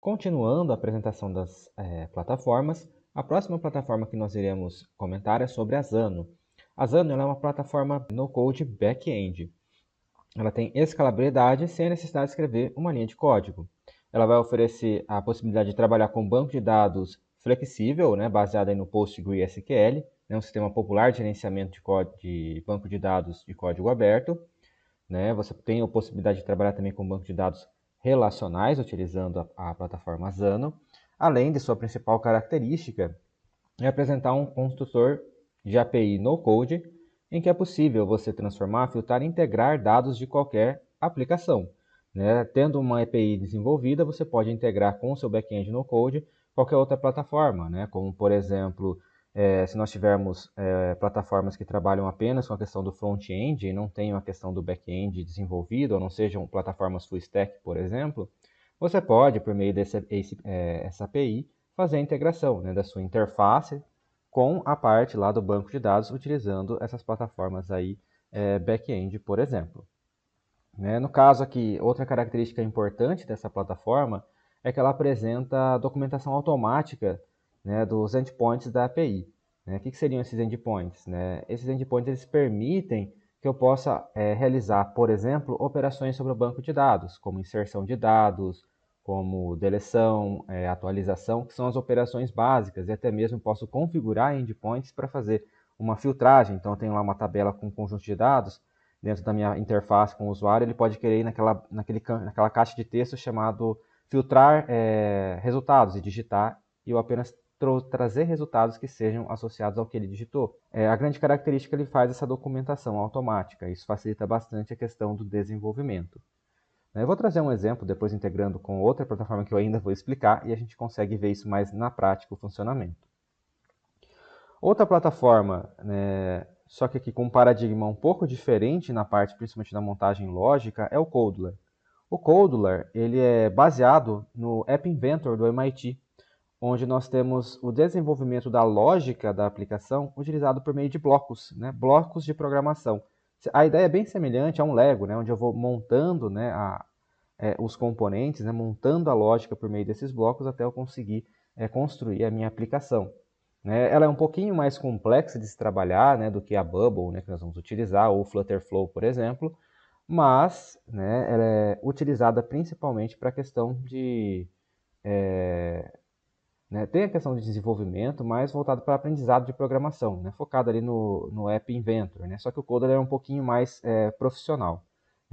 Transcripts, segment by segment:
Continuando a apresentação das plataformas, a próxima plataforma que nós iremos comentar é sobre a Zano. A Zano é uma plataforma no-code back-end. Ela tem escalabilidade sem a necessidade de escrever uma linha de código. Ela vai oferecer a possibilidade de trabalhar com um banco de dados flexível, baseado no PostgreSQL, um sistema popular de gerenciamento de banco de dados de código aberto. Você tem a possibilidade de trabalhar também com banco de dados relacionais, utilizando a plataforma Zano, além de sua principal característica é apresentar um construtor de API no-code, em que é possível você transformar, filtrar e integrar dados de qualquer aplicação. Tendo uma API desenvolvida, você pode integrar com o seu back-end no-code qualquer outra plataforma, como por exemplo, se nós tivermos plataformas que trabalham apenas com a questão do front-end e não tenham a questão do back-end desenvolvido, ou não sejam plataformas full stack, por exemplo, você pode, por meio dessa API, fazer a integração da sua interface com a parte lá do banco de dados, utilizando essas plataformas aí, back-end, por exemplo. No caso aqui, outra característica importante dessa plataforma é que ela apresenta documentação automática dos endpoints da API. O que seriam esses endpoints? Esses endpoints eles permitem que eu possa realizar, por exemplo, operações sobre o banco de dados, como inserção de dados, como deleção, atualização, que são as operações básicas, e até mesmo posso configurar endpoints para fazer uma filtragem. Então, eu tenho lá uma tabela com um conjunto de dados, dentro da minha interface com o usuário, ele pode querer ir naquela caixa de texto chamado filtrar resultados e digitar, e eu apenas trazer resultados que sejam associados ao que ele digitou. A grande característica, ele faz essa documentação automática, isso facilita bastante a questão do desenvolvimento. Eu vou trazer um exemplo, depois integrando com outra plataforma que eu ainda vou explicar, e a gente consegue ver isso mais na prática, o funcionamento. Outra plataforma, só que aqui com um paradigma um pouco diferente na parte, principalmente da montagem lógica, é o Codeler. O Codeler ele é baseado no App Inventor do MIT, onde nós temos o desenvolvimento da lógica da aplicação utilizado por meio de blocos, blocos de programação. A ideia é bem semelhante a um Lego, onde eu vou montando os componentes, montando a lógica por meio desses blocos até eu conseguir construir a minha aplicação. Ela é um pouquinho mais complexa de se trabalhar do que a Bubble, que nós vamos utilizar, ou o Flutterflow, por exemplo, mas ela é utilizada principalmente para a questão de... tem a questão de desenvolvimento, mas voltado para aprendizado de programação, focado ali no App Inventor, só que o Coder é um pouquinho mais profissional.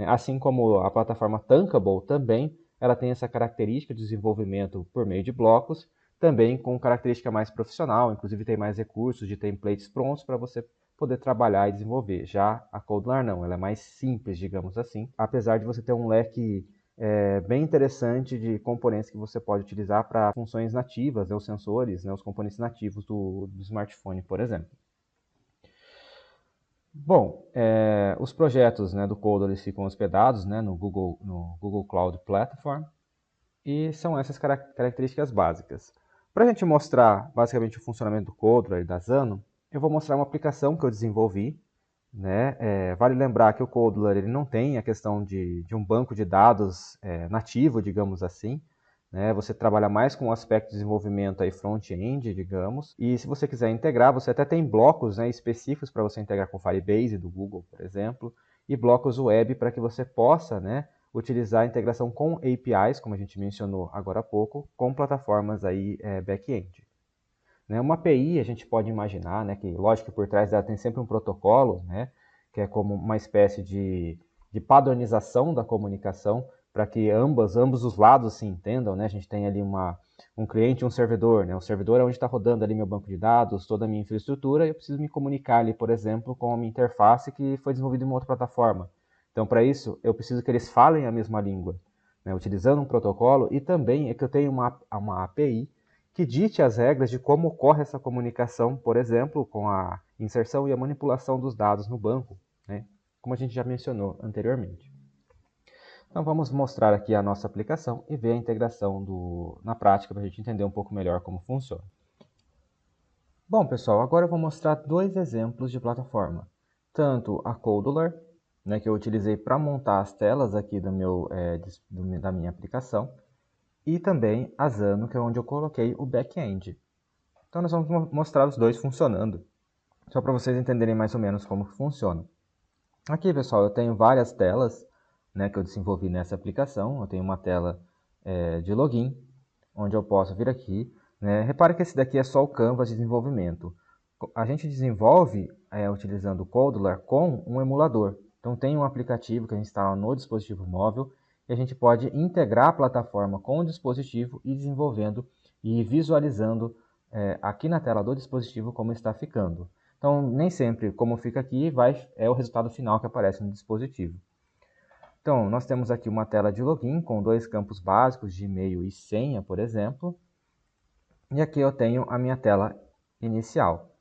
Assim como a plataforma Thunkable também, ela tem essa característica de desenvolvimento por meio de blocos, também com característica mais profissional, inclusive tem mais recursos de templates prontos para você poder trabalhar e desenvolver. Já a Codeler não, ela é mais simples, digamos assim, apesar de você ter um leque bem interessante de componentes que você pode utilizar para funções nativas, os sensores, os componentes nativos do smartphone, por exemplo. Bom, os projetos do Coder eles ficam hospedados no Google Cloud Platform e são essas características básicas. Para a gente mostrar basicamente o funcionamento do Coder e da Zano, eu vou mostrar uma aplicação que eu desenvolvi. Vale lembrar que o Codeler ele não tem a questão de um banco de dados nativo, digamos assim. Você trabalha mais com o aspecto de desenvolvimento front-end, digamos. E se você quiser integrar, você até tem blocos específicos para você integrar com o Firebase do Google, por exemplo, e blocos web para que você possa utilizar a integração com APIs, como a gente mencionou agora há pouco, com plataformas back-end. Uma API, a gente pode imaginar que, lógico que por trás dela tem sempre um protocolo, que é como uma espécie de padronização da comunicação, para que ambos os lados se entendam. A gente tem ali um cliente e um servidor. O servidor é onde está rodando ali meu banco de dados, toda a minha infraestrutura, e eu preciso me comunicar ali, por exemplo, com a minha interface que foi desenvolvida em uma outra plataforma. Então, para isso, eu preciso que eles falem a mesma língua, utilizando um protocolo, e também é que eu tenho uma API que dite as regras de como ocorre essa comunicação, por exemplo, com a inserção e a manipulação dos dados no banco, como a gente já mencionou anteriormente. Então vamos mostrar aqui a nossa aplicação e ver a integração na prática para a gente entender um pouco melhor como funciona. Bom, pessoal, agora eu vou mostrar dois exemplos de plataforma. Tanto a Codeler, que eu utilizei para montar as telas aqui da minha aplicação, e também a Zano, que é onde eu coloquei o back-end. Então nós vamos mostrar os dois funcionando, só para vocês entenderem mais ou menos como funciona. Aqui, pessoal, eu tenho várias telas, né, que eu desenvolvi nessa aplicação. Eu tenho uma tela de login, onde eu posso vir aqui. Né? Repare que esse daqui é só o Canvas de desenvolvimento. A gente desenvolve utilizando o Codular com um emulador. Então tem um aplicativo que a gente instala no dispositivo móvel e a gente pode integrar a plataforma com o dispositivo e desenvolvendo e visualizando aqui na tela do dispositivo como está ficando. Então, nem sempre como fica aqui é o resultado final que aparece no dispositivo. Então, nós temos aqui uma tela de login com dois campos básicos de e-mail e senha, por exemplo. E aqui eu tenho a minha tela inicial,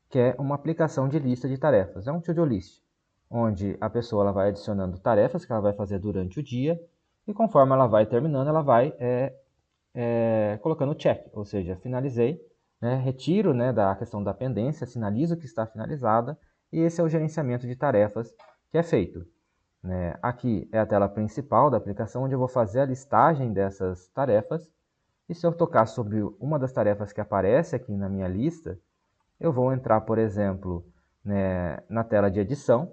que é uma aplicação de lista de tarefas. É um to-do list, onde a pessoa ela vai adicionando tarefas que ela vai fazer durante o dia e conforme ela vai terminando, ela vai colocando check, ou seja, finalizei, né, retiro, né, da questão da pendência, sinalizo que está finalizada e esse é o gerenciamento de tarefas que é feito. Né? Aqui é a tela principal da aplicação, onde eu vou fazer a listagem dessas tarefas e se eu tocar sobre uma das tarefas que aparece aqui na minha lista, eu vou entrar, por exemplo, né, na tela de edição,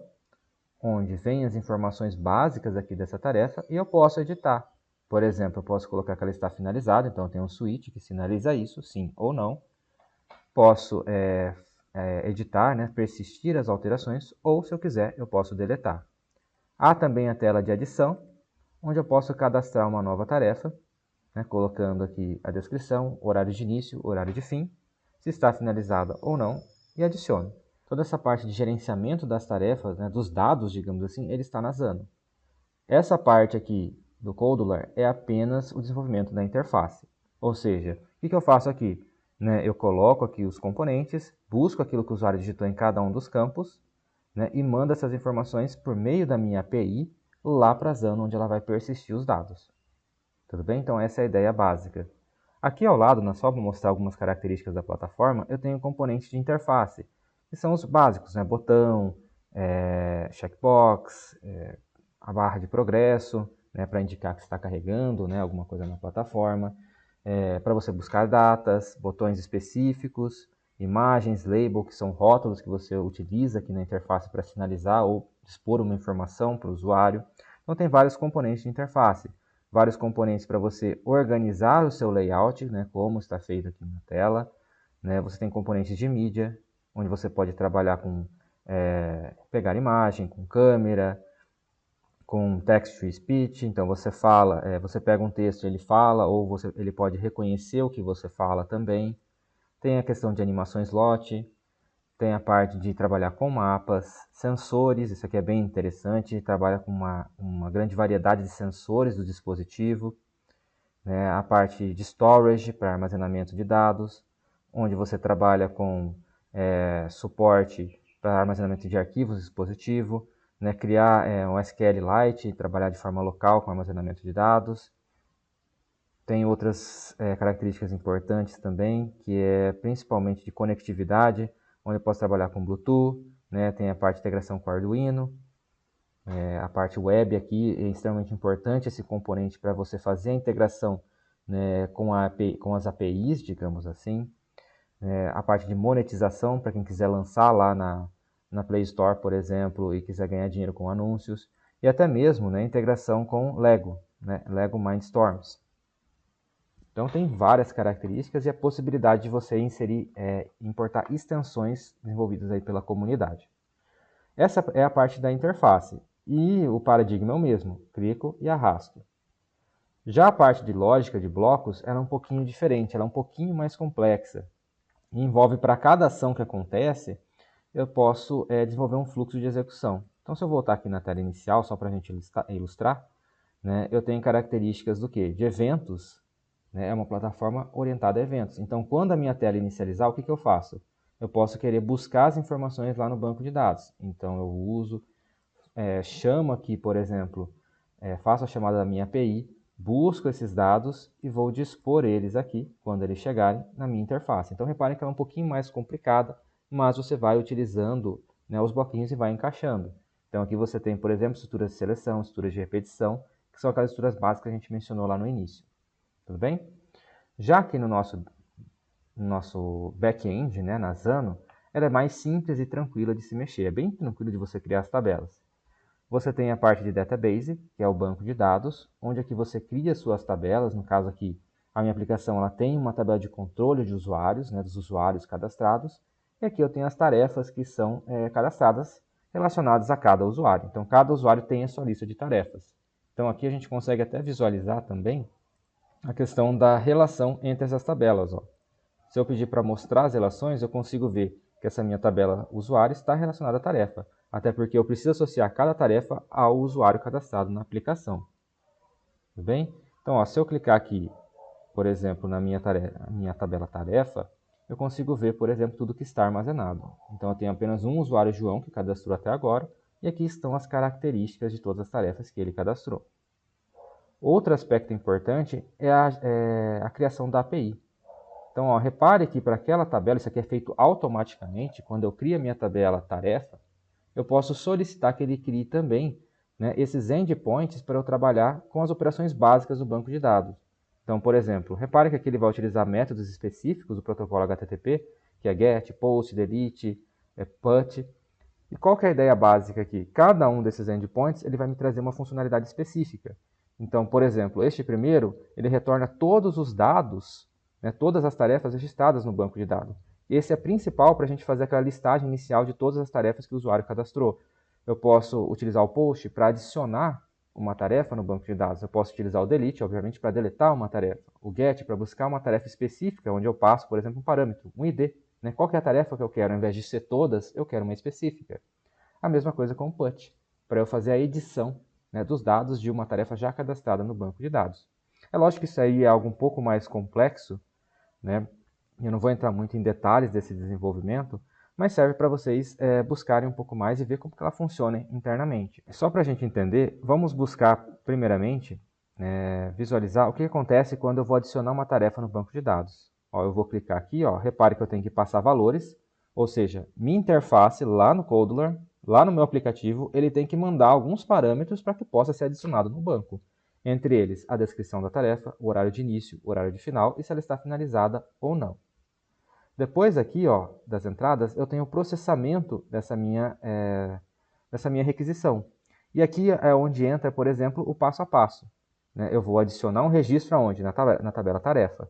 onde vem as informações básicas aqui dessa tarefa e eu posso editar. Por exemplo, eu posso colocar que ela está finalizada, então eu tenho um switch que sinaliza isso, sim ou não. Posso editar, né, persistir as alterações, ou se eu quiser, eu posso deletar. Há também a tela de adição, onde eu posso cadastrar uma nova tarefa, né, colocando aqui a descrição, horário de início, horário de fim, se está finalizada ou não, e adiciono. Toda essa parte de gerenciamento das tarefas, né, dos dados, digamos assim, ele está na Zano. Essa parte aqui do Codular é apenas o desenvolvimento da interface. Ou seja, o que eu faço aqui? Né, eu coloco aqui os componentes, busco aquilo que o usuário digitou em cada um dos campos, né, e mando essas informações por meio da minha API lá para a Zano, onde ela vai persistir os dados. Tudo bem? Então essa é a ideia básica. Aqui ao lado, só para mostrar algumas características da plataforma, eu tenho componentes de interface, que são os básicos, né? Botão, checkbox, a barra de progresso, né? Para indicar que está carregando, né? Alguma coisa na plataforma, para você buscar datas, botões específicos, imagens, label, que são rótulos que você utiliza aqui na interface para sinalizar ou expor uma informação para o usuário. Então tem vários componentes de interface. Vários componentes para você organizar o seu layout, né, como está feito aqui na tela. Né? Você tem componentes de mídia, onde você pode trabalhar com pegar imagem, com câmera, com text-to-speech. Então você fala, você pega um texto e ele fala, ou ele pode reconhecer o que você fala também. Tem a questão de animações slot, tem a parte de trabalhar com mapas, sensores, isso aqui é bem interessante, trabalha com uma grande variedade de sensores do dispositivo, né? A parte de storage para armazenamento de dados, onde você trabalha com suporte para armazenamento de arquivos do dispositivo, né? Criar um SQLite, trabalhar de forma local com armazenamento de dados. Tem outras características importantes também, que é principalmente de conectividade, onde eu posso trabalhar com Bluetooth, né? Tem a parte de integração com Arduino, a parte web aqui é extremamente importante, esse componente para você fazer a integração, né, com as APIs, digamos assim. A parte de monetização, para quem quiser lançar lá na Play Store, por exemplo, e quiser ganhar dinheiro com anúncios. E até mesmo, né, integração com Lego, né, Lego Mindstorms. Então tem várias características e a possibilidade de você inserir, importar extensões desenvolvidas aí pela comunidade. Essa é a parte da interface. E o paradigma é o mesmo, clico e arrasto. Já a parte de lógica de blocos ela é um pouquinho diferente, ela é um pouquinho mais complexa. E envolve para cada ação que acontece, eu posso desenvolver um fluxo de execução. Então se eu voltar aqui na tela inicial, só para a gente ilustrar, né, eu tenho características do quê? De eventos, né, é uma plataforma orientada a eventos. Então quando a minha tela inicializar, o que eu faço? Eu posso querer buscar as informações lá no banco de dados. Então eu uso, chamo aqui, por exemplo, faço a chamada da minha API, busco esses dados e vou dispor eles aqui, quando eles chegarem, na minha interface. Então reparem que ela é um pouquinho mais complicada, mas você vai utilizando, né, os bloquinhos e vai encaixando. Então aqui você tem, por exemplo, estruturas de seleção, estruturas de repetição, que são aquelas estruturas básicas que a gente mencionou lá no início. tudo bem? Já que no nosso back-end, né, na Zano, ela é mais simples e tranquila de se mexer, é bem tranquilo de você criar as tabelas. Você tem a parte de database, que é o banco de dados, onde aqui você cria suas tabelas. No caso aqui, a minha aplicação ela tem uma tabela de controle de usuários, né, dos usuários cadastrados. E aqui eu tenho as tarefas que são cadastradas relacionadas a cada usuário. Então, cada usuário tem a sua lista de tarefas. Então, aqui a gente consegue até visualizar também a questão da relação entre essas tabelas. Ó. Se eu pedir para mostrar as relações, eu consigo ver que essa minha tabela usuário está relacionada à tarefa, até porque eu preciso associar cada tarefa ao usuário cadastrado na aplicação. Tudo bem? Então, ó, se eu clicar aqui, por exemplo, na minha tabela tarefa, eu consigo ver, por exemplo, tudo que está armazenado. Então, eu tenho apenas um usuário João que cadastrou até agora, e aqui estão as características de todas as tarefas que ele cadastrou. Outro aspecto importante é a criação da API. Então, ó, repare que para aquela tabela, isso aqui é feito automaticamente. Quando eu crio a minha tabela tarefa, eu posso solicitar que ele crie também, né, esses endpoints para eu trabalhar com as operações básicas do banco de dados. Então, por exemplo, repare que aqui ele vai utilizar métodos específicos do protocolo HTTP, que é GET, POST, DELETE, PUT. E qual que é a ideia básica aqui? Cada um desses endpoints ele vai me trazer uma funcionalidade específica. Então, por exemplo, este primeiro, ele retorna todos os dados, né, todas as tarefas registradas no banco de dados. Esse é principal para a gente fazer aquela listagem inicial de todas as tarefas que o usuário cadastrou. Eu posso utilizar o POST para adicionar uma tarefa no banco de dados. Eu posso utilizar o DELETE, obviamente, para deletar uma tarefa. O GET para buscar uma tarefa específica, onde eu passo, por exemplo, um parâmetro, um ID. Né? Qual que é a tarefa que eu quero? Ao invés de ser todas, eu quero uma específica. A mesma coisa com o PUT, para eu fazer a edição, né, dos dados de uma tarefa já cadastrada no banco de dados. É lógico que isso aí é algo um pouco mais complexo, né? Eu não vou entrar muito em detalhes desse desenvolvimento, mas serve para vocês buscarem um pouco mais e ver como que ela funciona internamente. Só para a gente entender, vamos buscar primeiramente visualizar o que acontece quando eu vou adicionar uma tarefa no banco de dados. Ó, eu vou clicar aqui, ó, repare que eu tenho que passar valores, ou seja, minha interface lá no Codeler, lá no meu aplicativo, ele tem que mandar alguns parâmetros para que possa ser adicionado no banco. Entre eles, a descrição da tarefa, o horário de início, o horário de final e se ela está finalizada ou não. Depois aqui, ó, das entradas, eu tenho o processamento dessa minha requisição. E aqui é onde entra, por exemplo, o passo a passo. Né? Eu vou adicionar um registro aonde? Na tabela tarefa.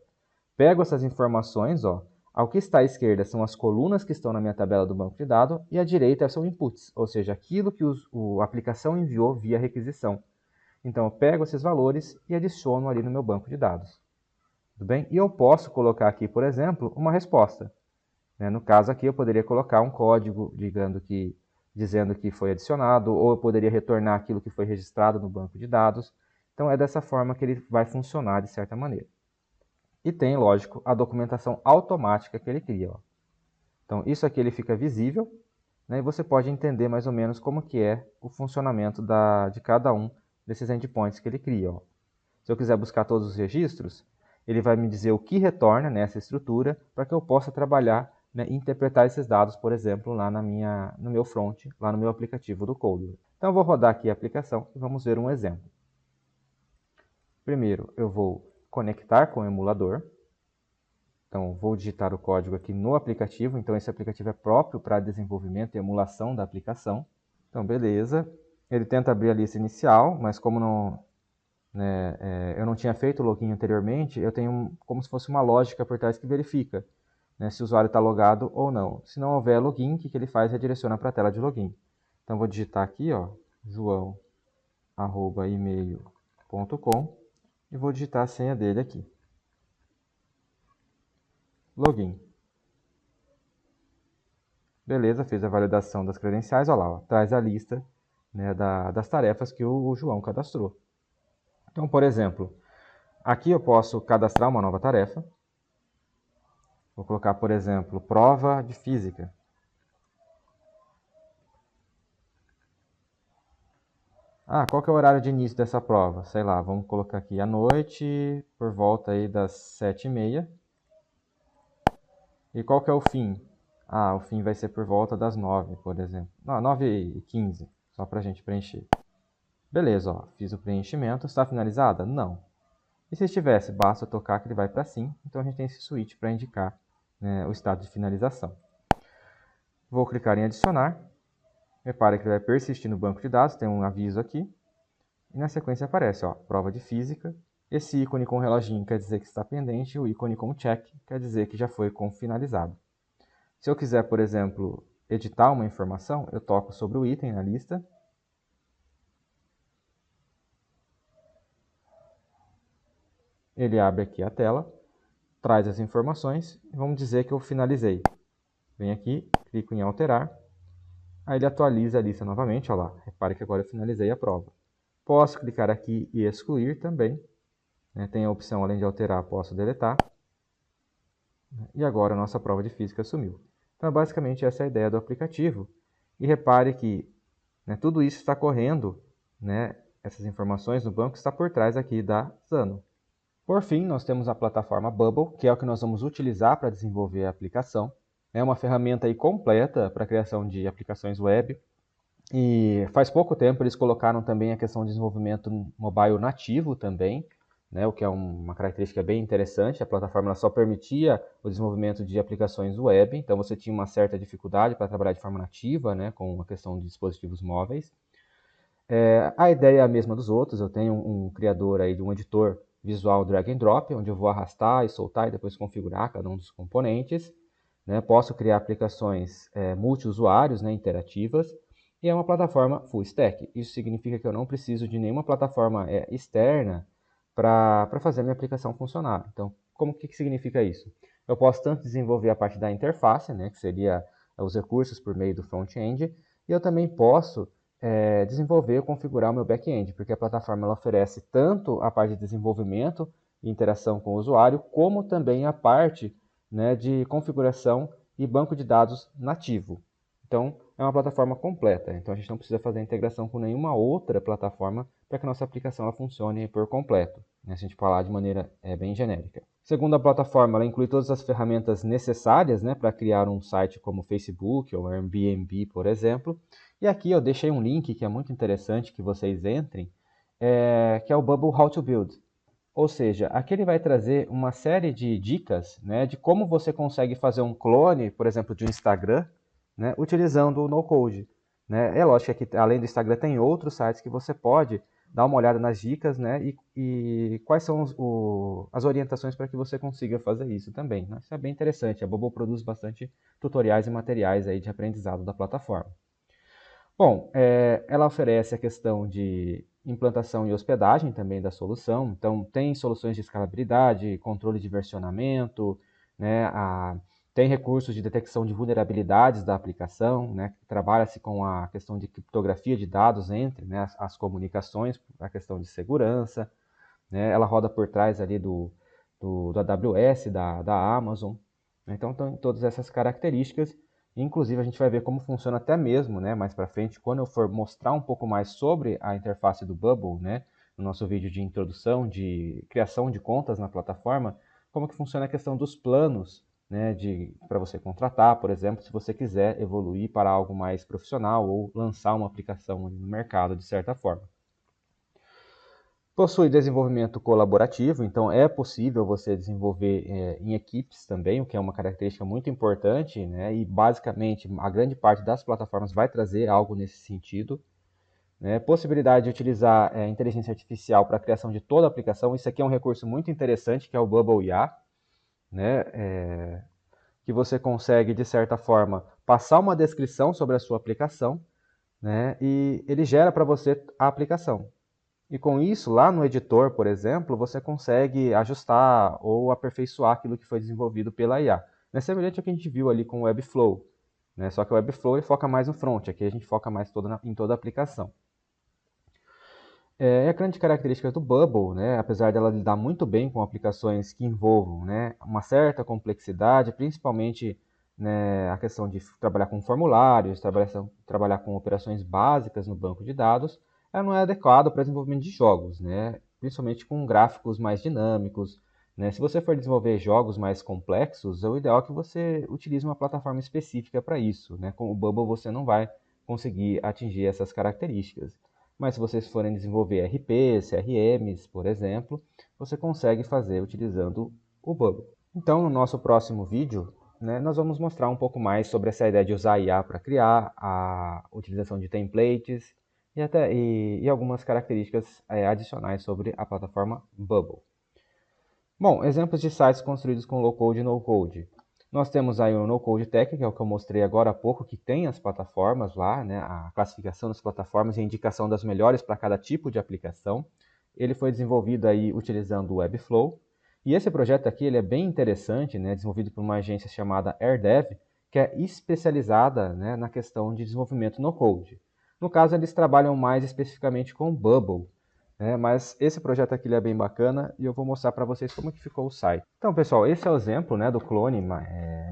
Pego essas informações, ó, ao que está à esquerda são as colunas que estão na minha tabela do banco de dados e à direita são inputs, ou seja, aquilo que a aplicação enviou via requisição. Então, eu pego esses valores e adiciono ali no meu banco de dados. Tudo bem? E eu posso colocar aqui, por exemplo, uma resposta. Né? No caso aqui, eu poderia colocar um código dizendo que foi adicionado, ou eu poderia retornar aquilo que foi registrado no banco de dados. Então, é dessa forma que ele vai funcionar de certa maneira. E tem, lógico, a documentação automática que ele cria. Ó. Então, isso aqui ele fica visível, né, e você pode entender mais ou menos como que é o funcionamento de cada um desses endpoints que ele cria. Ó. Se eu quiser buscar todos os registros, ele vai me dizer o que retorna nessa estrutura para que eu possa trabalhar, né, e interpretar esses dados, por exemplo, lá no meu front, lá no meu aplicativo do Codeler. Então, eu vou rodar aqui a aplicação e vamos ver um exemplo. Primeiro, eu vou conectar com o emulador. Então, vou digitar o código aqui no aplicativo. Então, esse aplicativo é próprio para desenvolvimento e emulação da aplicação. Então, beleza. Ele tenta abrir a lista inicial, mas como eu não tinha feito o login anteriormente, eu tenho como se fosse uma lógica por trás que verifica, né, se o usuário está logado ou não. Se não houver login, o que ele faz? Redireciona para a tela de login. Então, vou digitar aqui, ó, joão@email.com e vou digitar a senha dele aqui. Login. Beleza, fiz a validação das credenciais, olha lá, ó, traz a lista, né, das tarefas que o João cadastrou. Então, por exemplo, aqui eu posso cadastrar uma nova tarefa. Vou colocar, por exemplo, prova de física. Ah, qual que é o horário de início dessa prova? Sei lá, vamos colocar aqui à noite, por volta aí das 7h30. E qual que é o fim? Ah, o fim vai ser por volta das 9, por exemplo. Não, 9h15, só para a gente preencher. Beleza, ó, fiz o preenchimento. Está finalizada? Não. E se estivesse, basta tocar que ele vai para sim. Então a gente tem esse switch para indicar, né, o estado de finalização. Vou clicar em adicionar. Repare que ele vai persistir no banco de dados, tem um aviso aqui. E na sequência aparece, ó, prova de física. Esse ícone com reloginho quer dizer que está pendente, o ícone com check quer dizer que já foi com finalizado. Se eu quiser, por exemplo, editar uma informação, eu toco sobre o item na lista. Ele abre aqui a tela, traz as informações e vamos dizer que eu finalizei. Venho aqui, clico em alterar, aí ele atualiza a lista novamente, ó lá. Repare que agora eu finalizei a prova. Posso clicar aqui e excluir também. Tem a opção, além de alterar, posso deletar. E agora a nossa prova de física sumiu. Então, basicamente, essa é a ideia do aplicativo. E repare que, né, tudo isso está correndo, né, essas informações no banco está por trás aqui da Zano. Por fim, nós temos a plataforma Bubble, que é o que nós vamos utilizar para desenvolver a aplicação. É uma ferramenta aí completa para a criação de aplicações web. E faz pouco tempo eles colocaram também a questão de desenvolvimento mobile nativo também, né, o que é uma característica bem interessante. A plataforma só permitia o desenvolvimento de aplicações web, então você tinha uma certa dificuldade para trabalhar de forma nativa, né, com a questão de dispositivos móveis. A ideia é a mesma dos outros. Eu tenho um criador aí de um editor visual drag and drop, onde eu vou arrastar e soltar e depois configurar cada um dos componentes. Né? Posso criar aplicações multi-usuários, né, interativas, e é uma plataforma full stack. Isso significa que eu não preciso de nenhuma plataforma externa para fazer a minha aplicação funcionar. Então, que significa isso? Eu posso tanto desenvolver a parte da interface, né, que seria os recursos por meio do front-end, e eu também posso desenvolver ou configurar o meu back-end, porque a plataforma ela oferece tanto a parte de desenvolvimento e interação com o usuário, como também a parte, né, de configuração e banco de dados nativo. Então, é uma plataforma completa. Então, a gente não precisa fazer a integração com nenhuma outra plataforma para que a nossa aplicação ela funcione por completo, né, se a gente falar de maneira bem genérica. Segundo a plataforma, ela inclui todas as ferramentas necessárias, né, para criar um site como Facebook ou Airbnb, por exemplo. E aqui eu deixei um link que é muito interessante que vocês entrem, que é o Bubble How to Build. Ou seja, aqui ele vai trazer uma série de dicas, né, de como você consegue fazer um clone, por exemplo, de um Instagram, né, utilizando o no-code. Né? É lógico que aqui, além do Instagram, tem outros sites que você pode dar uma olhada nas dicas, né, e quais são as orientações para que você consiga fazer isso também. Né? Isso é bem interessante. A Bubble produz bastante tutoriais e materiais aí de aprendizado da plataforma. Bom, ela oferece a questão de implantação e hospedagem também da solução. Então, tem soluções de escalabilidade, controle de versionamento, né, tem recursos de detecção de vulnerabilidades da aplicação, né, trabalha-se com a questão de criptografia de dados entre, né, as comunicações, a questão de segurança. Né, ela roda por trás ali do AWS, da Amazon. Então, tem todas essas características. Inclusive, a gente vai ver como funciona até mesmo, né, mais para frente, quando eu for mostrar um pouco mais sobre a interface do Bubble, né, no nosso vídeo de introdução, de criação de contas na plataforma, como que funciona a questão dos planos, né, para você contratar, por exemplo, se você quiser evoluir para algo mais profissional ou lançar uma aplicação no mercado de certa forma. Possui desenvolvimento colaborativo, então é possível você desenvolver em equipes também, o que é uma característica muito importante, né? E basicamente a grande parte das plataformas vai trazer algo nesse sentido. Né? Possibilidade de utilizar inteligência artificial para a criação de toda a aplicação, isso aqui é um recurso muito interessante, que é o Bubble IA, né? Que você consegue, de certa forma, passar uma descrição sobre a sua aplicação, né? E ele gera para você a aplicação. E com isso, lá no editor, por exemplo, você consegue ajustar ou aperfeiçoar aquilo que foi desenvolvido pela IA. É semelhante ao que a gente viu ali com o Webflow. Né? Só que o Webflow ele foca mais no front, aqui a gente foca mais em toda a aplicação. A grande característica do Bubble, né, apesar dela lidar muito bem com aplicações que envolvam, né, uma certa complexidade, principalmente, né, a questão de trabalhar com formulários, trabalhar com operações básicas no banco de dados, ela não é adequada para o desenvolvimento de jogos, né, principalmente com gráficos mais dinâmicos. Né. Se você for desenvolver jogos mais complexos, o ideal é que você utilize uma plataforma específica para isso. Né. Com o Bubble você não vai conseguir atingir essas características. mas se vocês forem desenvolver RPs, CRMs, por exemplo, você consegue fazer utilizando o Bubble. Então, no nosso próximo vídeo, né, nós vamos mostrar um pouco mais sobre essa ideia de usar IA para criar, a utilização de templates e algumas características adicionais sobre a plataforma Bubble. Bom, exemplos de sites construídos com low-code e no-code. Nós temos aí o No-Code Tech, que é o que eu mostrei agora há pouco, que tem as plataformas lá, né, a classificação das plataformas e a indicação das melhores para cada tipo de aplicação. Ele foi desenvolvido aí utilizando o Webflow. E esse projeto aqui ele é bem interessante, né, desenvolvido por uma agência chamada AirDev, que é especializada, né, na questão de desenvolvimento no-code. No caso, eles trabalham mais especificamente com Bubble, mas esse projeto aqui ele é bem bacana e eu vou mostrar para vocês como que ficou o site. Então, pessoal, esse é o exemplo, né, do clone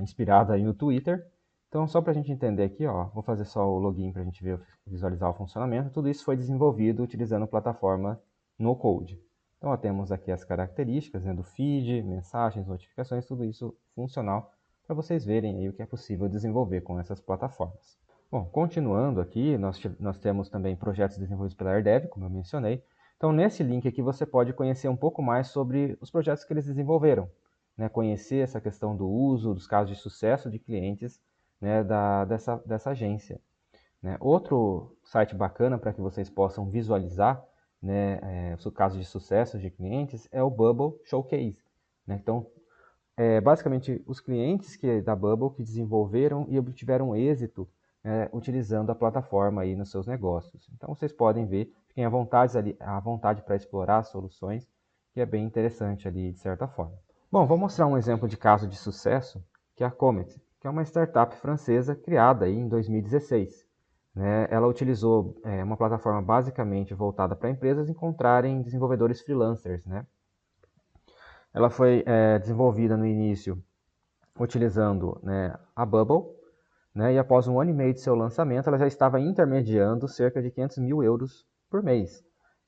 inspirado aí no Twitter. Então, só para a gente entender aqui, ó, vou fazer só o login para a gente visualizar o funcionamento. Tudo isso foi desenvolvido utilizando plataforma no Code. Então, ó, temos aqui as características, né, do feed, mensagens, notificações, tudo isso funcional para vocês verem aí o que é possível desenvolver com essas plataformas. Bom, continuando aqui, nós temos também projetos desenvolvidos pela AirDev, como eu mencionei. Então, nesse link aqui você pode conhecer um pouco mais sobre os projetos que eles desenvolveram, né? Conhecer essa questão do uso, dos casos de sucesso de clientes, né, dessa agência. Né? Outro site bacana para que vocês possam visualizar, né, o caso de sucesso de clientes é o Bubble Showcase. Né? Então, basicamente, os clientes da Bubble que desenvolveram e obtiveram êxito utilizando a plataforma aí nos seus negócios. Então, vocês podem ver, fiquem à vontade para explorar as soluções, que é bem interessante ali, de certa forma. Bom, vou mostrar um exemplo de caso de sucesso, que é a Comet, que é uma startup francesa criada aí em 2016. Né? Ela utilizou uma plataforma basicamente voltada para empresas encontrarem desenvolvedores freelancers, né? Ela foi desenvolvida no início utilizando, né, a Bubble, né, e após um ano e meio de seu lançamento, ela já estava intermediando cerca de 500 mil euros por mês.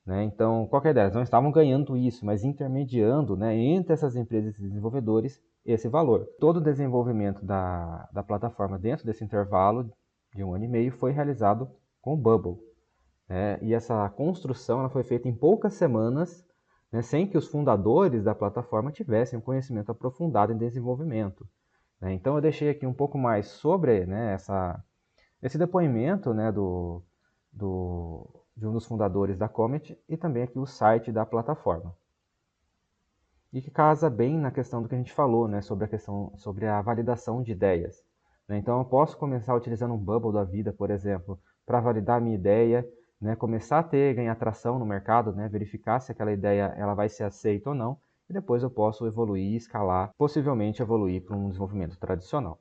Né? Então, qual que é a ideia? Eles não estavam ganhando isso, mas intermediando, né, entre essas empresas e desenvolvedores esse valor. Todo o desenvolvimento da plataforma dentro desse intervalo de um ano e meio foi realizado com o Bubble. Né? E essa construção ela foi feita em poucas semanas, né, sem que os fundadores da plataforma tivessem um conhecimento aprofundado em desenvolvimento. Né? Então eu deixei aqui um pouco mais sobre, né, esse depoimento, né, de um dos fundadores da Comet e também aqui o site da plataforma. E que casa bem na questão do que a gente falou, né, sobre a validação de ideias. Né? Então eu posso começar utilizando um Bubble da vida, por exemplo, para validar a minha ideia, né, começar a ganhar tração no mercado, né, verificar se aquela ideia ela vai ser aceita ou não, e depois eu posso evoluir, escalar, possivelmente evoluir para um desenvolvimento tradicional.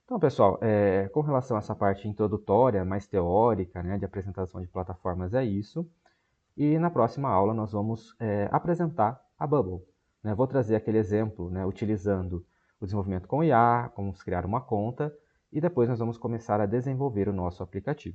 Então, pessoal, com relação a essa parte introdutória, mais teórica, né, de apresentação de plataformas, é isso. E na próxima aula nós vamos apresentar a Bubble. Né? Vou trazer aquele exemplo, né, utilizando o desenvolvimento com IA, como criar uma conta, e depois nós vamos começar a desenvolver o nosso aplicativo.